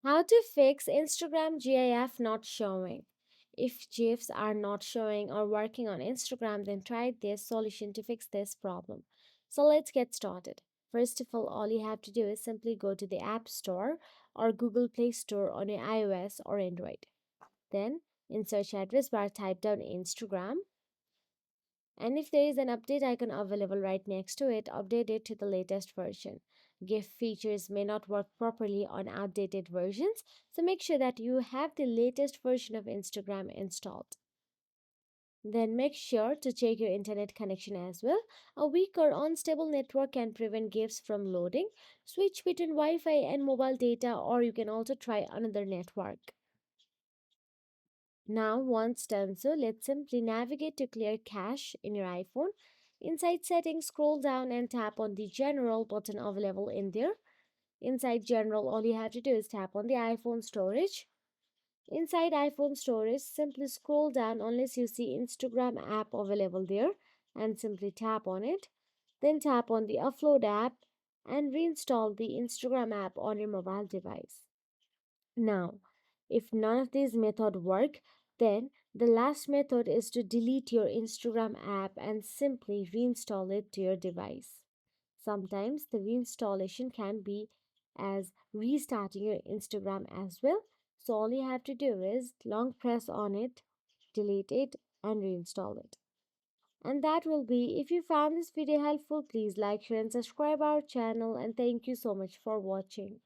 How to fix Instagram GIF not showing. If GIFs are not showing or working on Instagram, then try this solution to fix this problem. So let's get started. First of all you have to do is simply go to the App Store or Google Play Store on your iOS or Android. Then in search address bar type down Instagram, and if there is an update icon available right next to it, update it to the latest version. GIF features may not work properly on outdated versions, so make sure that you have the latest version of Instagram installed. Then make sure to check your internet connection as well. A weak or unstable network can prevent GIFs from loading. Switch between Wi Fi and mobile data, or you can also try another network. Now, once done so, let's simply navigate to clear cache in your iPhone. Inside settings, scroll down and tap on the general button available in there. Inside general, all you have to do is tap on the iPhone storage. Inside iPhone storage, simply scroll down unless you see Instagram app available there and simply tap on it. Then tap on the upload app and reinstall the Instagram app on your mobile device. Now, if none of these methods work, then the last method is to delete your Instagram app and simply reinstall it to your device. Sometimes the reinstallation can be as restarting your Instagram as well. So all you have to do is long press on it, delete it, and reinstall it. And that will be. If you found this video helpful, please like, share, and subscribe our channel. And thank you so much for watching.